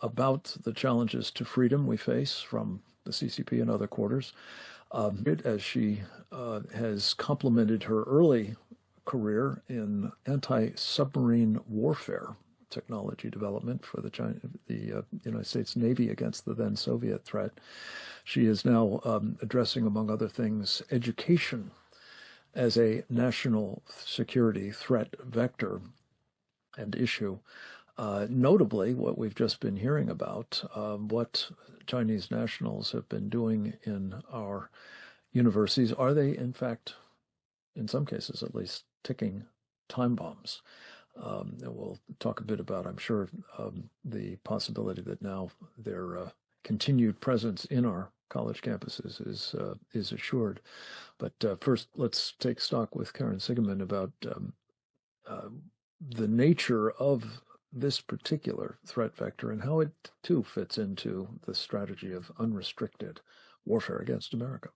about the challenges to freedom we face from the CCP and other quarters, as she has complemented her early career in anti-submarine warfare technology development for the United States Navy against the then Soviet threat. She is now addressing, among other things, education as a national security threat vector and issue. Notably, what we've just been hearing about, what Chinese nationals have been doing in our universities, are they, in fact, in some cases at least, ticking time bombs? And we'll talk a bit about, I'm sure, the possibility that now their continued presence in our college campuses is assured. But first, let's take stock with Karen Siegemund about the nature of this particular threat vector and how it, too, fits into the strategy of unrestricted warfare against America.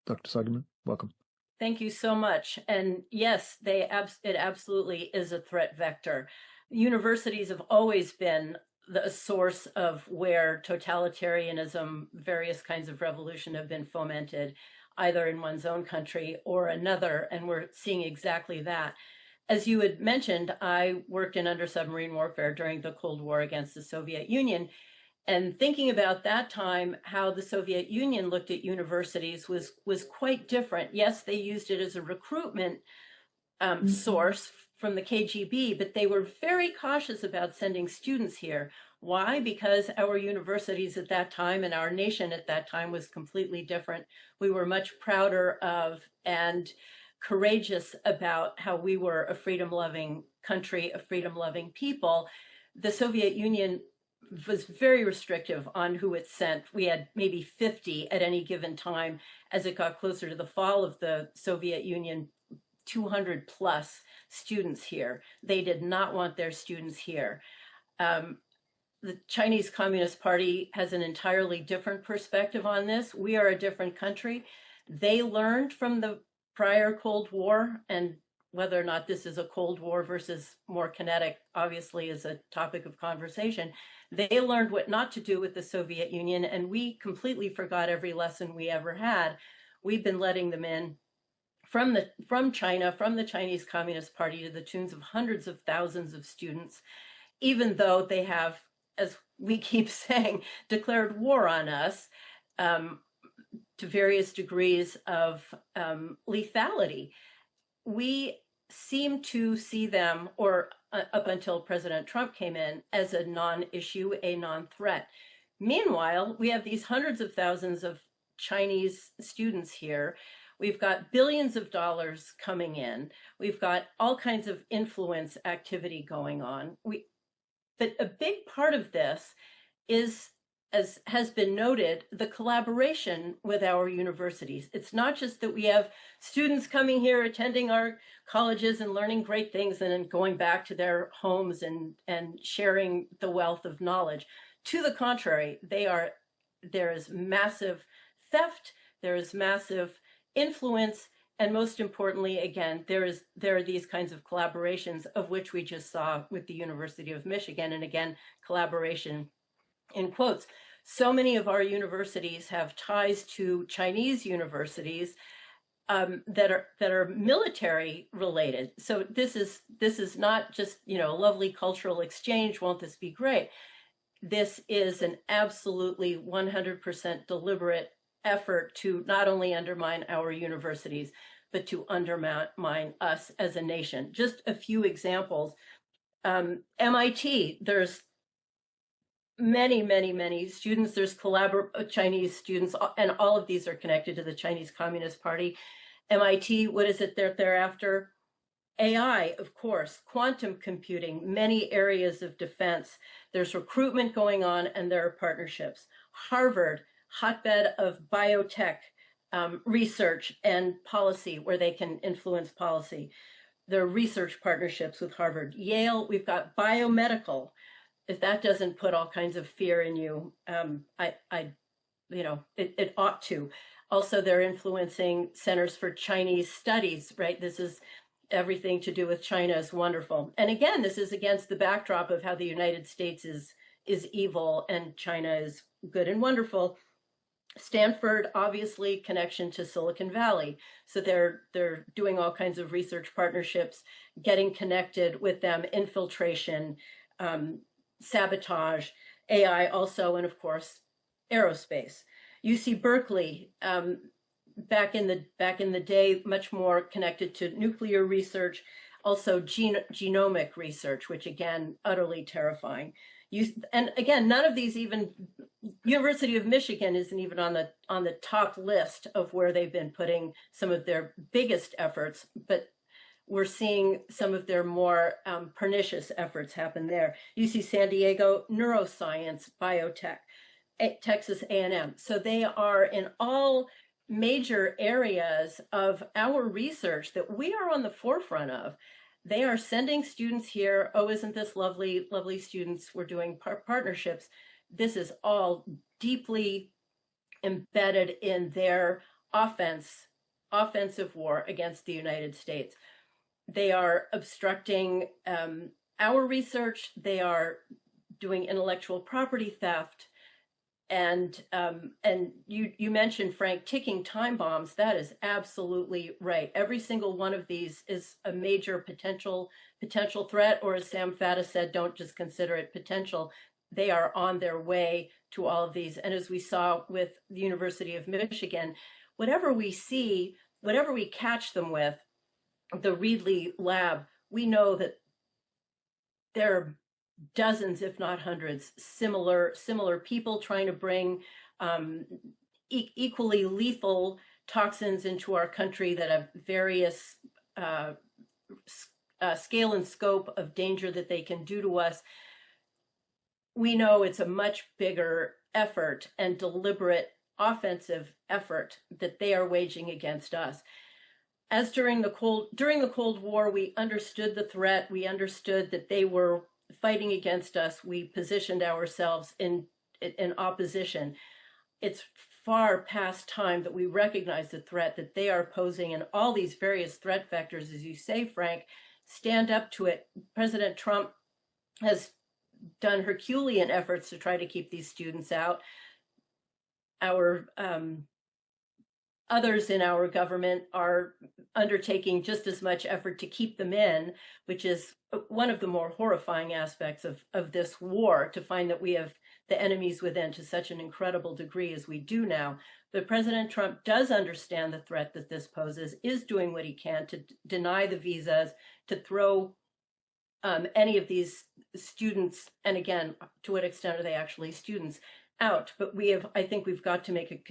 Dr. Siegemund, welcome. Thank you so much. And yes, it absolutely is a threat vector. Universities have always been the source of where totalitarianism, various kinds of revolution have been fomented, either in one's own country or another, and we're seeing exactly that. As you had mentioned, I worked in under-submarine warfare during the Cold War against the Soviet Union, and thinking about that time, how the Soviet Union looked at universities was quite different. Yes, they used it as a recruitment source from the KGB, but they were very cautious about sending students here. Why? Because our universities at that time and our nation at that time was completely different. We were much prouder of and courageous about how we were a freedom-loving country, a freedom-loving people. The Soviet Union was very restrictive on who it sent. We had maybe 50 at any given time. As it got closer to the fall of the Soviet Union, 200 plus students here. They did not want their students here. The Chinese Communist Party has an entirely different perspective on this. We are a different country. They learned from the prior Cold War, and whether or not this is a Cold War versus more kinetic, obviously, is a topic of conversation. They learned what not to do with the Soviet Union, and we completely forgot every lesson we ever had. We've been letting them in from China, from the Chinese Communist Party, to the tunes of hundreds of thousands of students, even though they have, as we keep saying, declared war on us to various degrees of lethality. We seem to see them, or up until President Trump came in, as a non-issue, a non-threat. Meanwhile, we have these hundreds of thousands of Chinese students here. We've got billions of dollars coming in. We've got all kinds of influence activity going on. But a big part of this is, as has been noted, the collaboration with our universities. It's not just that we have students coming here, attending our colleges and learning great things and then going back to their homes and sharing the wealth of knowledge. To the contrary, there is massive theft, there is massive influence, and most importantly, again, there are these kinds of collaborations, of which we just saw with the University of Michigan, and again, collaboration in quotes. So many of our universities have ties to Chinese universities that are military related. So this is not just, a lovely cultural exchange. Won't this be great? This is an absolutely 100% deliberate effort to not only undermine our universities, but to undermine us as a nation. Just a few examples. MIT, there's many students. There's Chinese students, and all of these are connected to the Chinese Communist Party. MIT, what is it they're after? AI, of course, quantum computing, many areas of defense. There's recruitment going on, and there are partnerships. Harvard, hotbed of biotech research and policy, where they can influence policy. There are research partnerships with Harvard. Yale, we've got biomedical. If that doesn't put all kinds of fear in you, it ought to. Also, they're influencing centers for Chinese studies, right? This is everything to do with China is wonderful. And again, this is against the backdrop of how the United States is is evil and China is good and wonderful. Stanford, obviously, connection to Silicon Valley. So they're doing all kinds of research partnerships, getting connected with them, infiltration, sabotage, AI also, and of course, aerospace. UC Berkeley, back in the day, much more connected to nuclear research, also genomic research, which again, utterly terrifying. And again, none of these, even University of Michigan isn't even on the top list of where they've been putting some of their biggest efforts, but we're seeing some of their more pernicious efforts happen there. UC San Diego, neuroscience, biotech, Texas A&M. So they are in all major areas of our research that we are on the forefront of. They are sending students here. Oh, isn't this lovely, lovely students? We're doing partnerships. This is all deeply embedded in their offensive war against the United States. They are obstructing our research. They are doing intellectual property theft. And you mentioned, Frank, ticking time bombs. That is absolutely right. Every single one of these is a major potential threat, or as Sam Fata said, don't just consider it potential. They are on their way to all of these. And as we saw with the University of Michigan, whatever we see, whatever we catch them with, the Reedley lab, we know that there are dozens, if not hundreds, similar people trying to bring equally lethal toxins into our country that have various scale and scope of danger that they can do to us. We know it's a much bigger effort and deliberate offensive effort that they are waging against us. As during the Cold War, we understood the threat. We understood that they were fighting against us. We positioned ourselves in opposition. It's far past time that we recognize the threat that they are posing, and all these various threat vectors, as you say, Frank, stand up to it. President Trump has done Herculean efforts to try to keep these students out. Our others in our government are undertaking just as much effort to keep them in, which is one of the more horrifying aspects of this war, to find that we have the enemies within to such an incredible degree as we do now. But President Trump does understand the threat that this poses, is doing what he can to deny the visas, to throw any of these students, and again, to what extent are they actually students, out. But I think we've got to make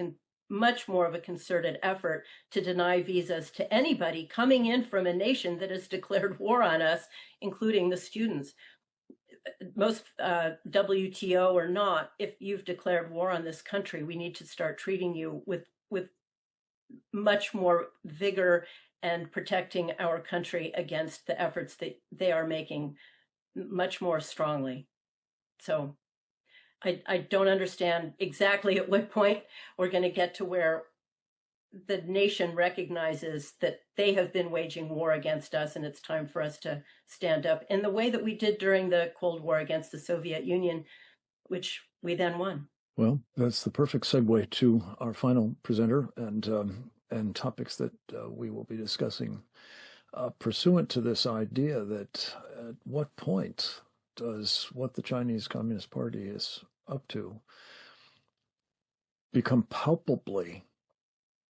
much more of a concerted effort to deny visas to anybody coming in from a nation that has declared war on us, including the students. Most WTO or not, if you've declared war on this country, we need to start treating you with much more vigor and protecting our country against the efforts that they are making much more strongly. So I don't understand exactly at what point we're going to get to where the nation recognizes that they have been waging war against us, and it's time for us to stand up in the way that we did during the Cold War against the Soviet Union, which we then won. Well, that's the perfect segue to our final presenter and topics that we will be discussing pursuant to this idea that at what point does what the Chinese Communist Party is up to become palpably